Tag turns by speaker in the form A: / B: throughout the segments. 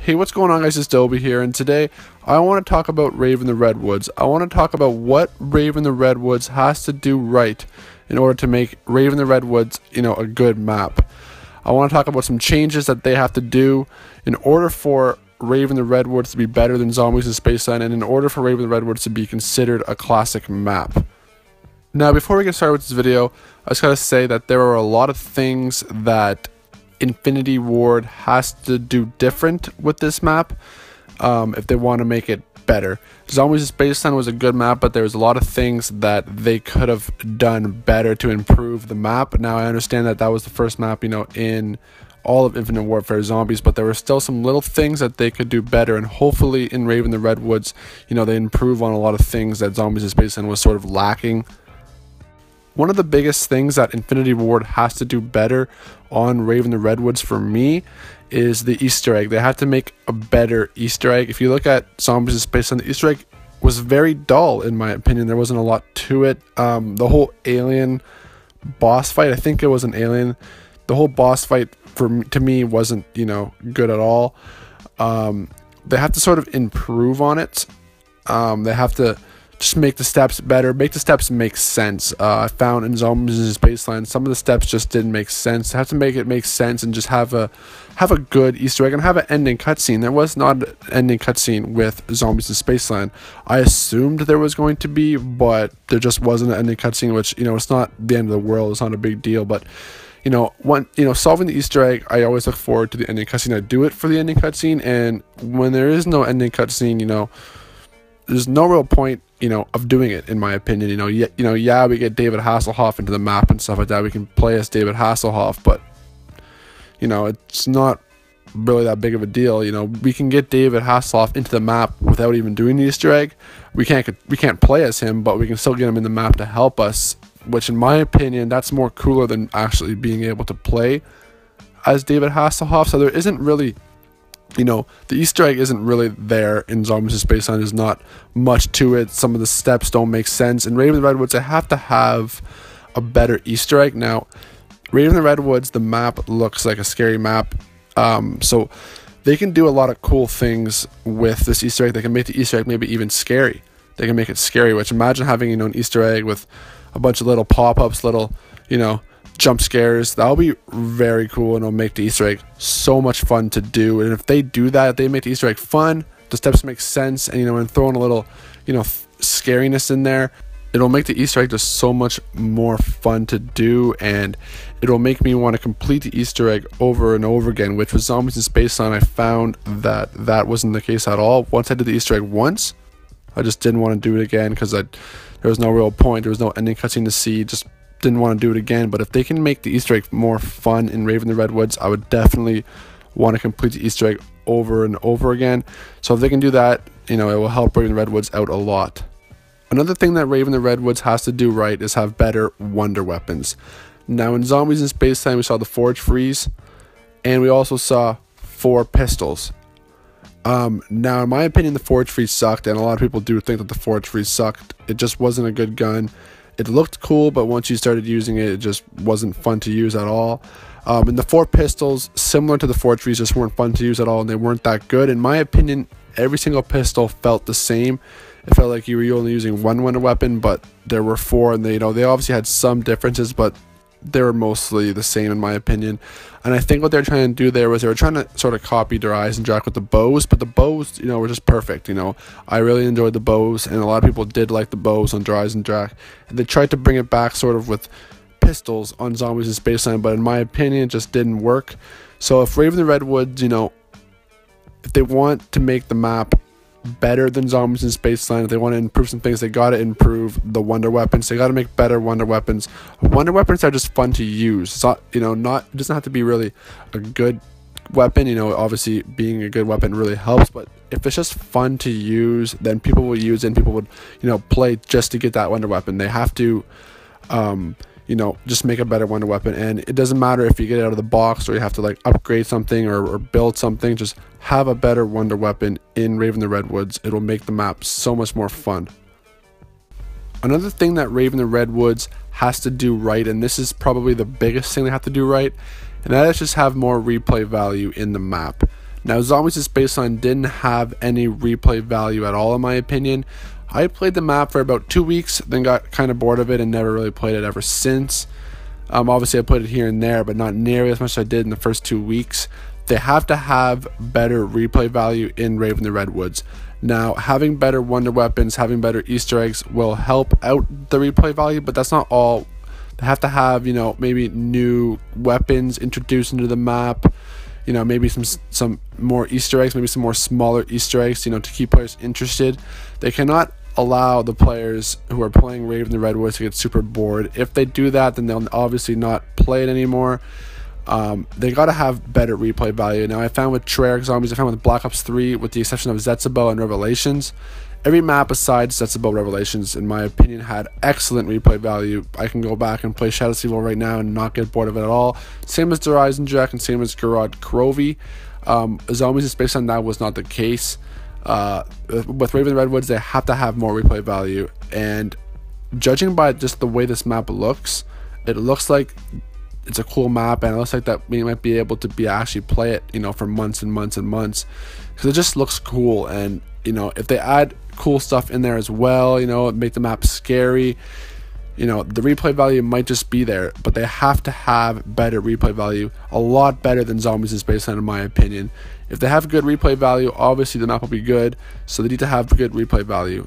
A: Hey, what's going on, guys? It's Dobie here, and today I want to talk about Rave in the Redwoods. I want to talk about what Rave in the Redwoods has to do right in order to make Rave in the Redwoods, a good map. I want to talk about some changes that they have to do in order for Rave in the Redwoods to be better than Zombies in Spaceland, and in order for Rave in the Redwoods to be considered a classic map. Now, before we get started with this video, I just gotta say that there are a lot of things that Infinity Ward has to do different with this map if they want to make it better. Zombies in Spaceland was a good map, but there's a lot of things that they could have done better to improve the map. Now, I understand that that was the first map, in all of Infinite Warfare Zombies, but there were still some little things that they could do better, and hopefully in Rave in the Redwoods, they improve on a lot of things that Zombies in Spaceland was sort of lacking. One of the biggest things that Infinity Ward has to do better on Rave in the Redwoods for me is the Easter egg. They have to make a better Easter egg. If you look at Zombies in Spaceland, the Easter egg was very dull in my opinion. There wasn't a lot to it. The whole alien boss fight, I think it was an alien. The whole boss fight to me wasn't, good at all. They have to sort of improve on it. They have to just make the steps better, make the steps make sense. I found in Zombies in Spaceland, some of the steps just didn't make sense. They have to make it make sense and just have a good Easter egg and have an ending cutscene. There was not an ending cutscene with Zombies in Spaceland. I assumed there was going to be, but there just wasn't an ending cutscene, which, it's not the end of the world. It's not a big deal, but solving the Easter egg, I always look forward to the ending cutscene. I do it for the ending cutscene, and when there is no ending cutscene, there's no real point, of doing it, in my opinion. Yeah, we get David Hasselhoff into the map and stuff like that. We can play as David Hasselhoff, but, it's not really that big of a deal. We can get David Hasselhoff into the map without even doing the Easter egg. We can't play as him, but we can still get him in the map to help us, which, in my opinion, that's more cooler than actually being able to play as David Hasselhoff. So there isn't really, the Easter egg isn't really there in Zombies in Spaceland. There's not much to it. Some of the steps don't make sense. In Rave in the Redwoods, I have to have a better Easter egg. Now, Rave in the Redwoods, the map looks like a scary map. So they can do a lot of cool things with this Easter egg. They can make the Easter egg maybe even scary. They can make it scary, which, imagine having, an Easter egg with a bunch of little pop-ups, little, jump scares. That'll be very cool, and it'll make the Easter egg so much fun to do. And if they do that, if they make the Easter egg fun, the steps make sense, and and throw in a little scariness in there, it'll make the Easter egg just so much more fun to do, and it'll make me want to complete the Easter egg over and over again, which with Zombies in Spaceland, I found that wasn't the case at all. Once I did the Easter egg once, I just didn't want to do it again because there was no real point. There was no ending cutscene to see. Just didn't want to do it again. But if they can make the Easter egg more fun in Rave in the Redwoods, I would definitely want to complete the Easter egg over and over again. So if they can do that, it will help Rave in the Redwoods out a lot. Another thing that Rave in the Redwoods has to do right is have better wonder weapons. Now, in Zombies in Spaceland, we saw the Forge Freeze, and we also saw 4 pistols. Now, in my opinion, the Forge Freeze sucked, and a lot of people do think that the Forge Freeze sucked. It just wasn't a good gun. It looked cool, but once you started using it, it just wasn't fun to use at all. And the 4 pistols, similar to the Forge Freeze, just weren't fun to use at all, and they weren't that good. In my opinion, every single pistol felt the same. It felt like you were only using one wonder weapon, but there were 4, and they obviously had some differences, but they were mostly the same, in my opinion. And I think what they're trying to do there was they were trying to sort of copy their Eyes and Drac with the bows, but the bows, were just perfect. I really enjoyed the bows, and a lot of people did like the bows on Eyes and Drac. And they tried to bring it back sort of with pistols on Zombies in Spaceland, but in my opinion, it just didn't work. So if Rave in the Redwoods, if they want to make the map better than Zombies in Spaceland, if they want to improve some things, they got to improve the wonder weapons. They got to make better wonder weapons. Wonder weapons are just fun to use. It's not, it doesn't have to be really a good weapon. Obviously being a good weapon really helps, but if it's just fun to use, then people will use it, and people would, play just to get that wonder weapon. They have to, just make a better wonder weapon. And it doesn't matter if you get it out of the box or you have to upgrade something or build something. Just have a better wonder weapon in Rave in the Redwoods. It'll make the map so much more fun. Another thing that Rave in the Redwoods has to do right, and this is probably the biggest thing they have to do right, and that is just have more replay value in the map. Now, Zombies' baseline didn't have any replay value at all, in my opinion. I played the map for about 2 weeks, then got kind of bored of it and never really played it ever since. Obviously, I played it here and there, but not nearly as much as I did in the first 2 weeks. They have to have better replay value in Rave in the Redwoods. Now, having better wonder weapons, having better Easter eggs will help out the replay value, but that's not all. They have to have, maybe new weapons introduced into the map, maybe some more Easter eggs, maybe some more smaller Easter eggs, to keep players interested. They cannot allow the players who are playing Rave in the Redwoods to get super bored. If they do that, then they'll obviously not play it anymore. They gotta have better replay value. Now, I found with Treyarch Zombies, I found with Black Ops 3, with the exception of Zetsubou and Revelations, every map besides Zetsubou Revelations, in my opinion, had excellent replay value. I can go back and play Shadow Evil right now and not get bored of it at all. Same as Horizon Jack and same as Garrod Crovey. Zombies' baseline that was not the case. With Rave in the Redwoods, they have to have more replay value. And judging by just the way this map looks, it looks like it's a cool map, and it looks like that we might be able to actually play it, for months and months and months, because it just looks cool. And if they add cool stuff in there as well, make the map scary, the replay value might just be there, but they have to have better replay value, a lot better than Zombies' baseline, in my opinion. If they have good replay value, obviously the map will be good, so they need to have good replay value.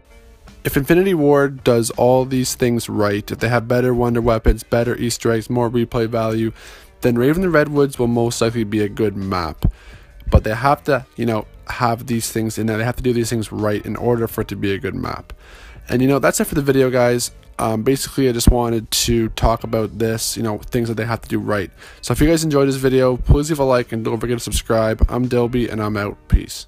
A: If Infinity Ward does all these things right, if they have better wonder weapons, better Easter eggs, more replay value, then Rave in the Redwoods will most likely be a good map. But they have to, have these things in there. They have to do these things right in order for it to be a good map. And that's it for the video, guys. Basically, I just wanted to talk about this, things that they have to do right. So if you guys enjoyed this video, please leave a like and don't forget to subscribe. I'm Dilby, and I'm out. Peace.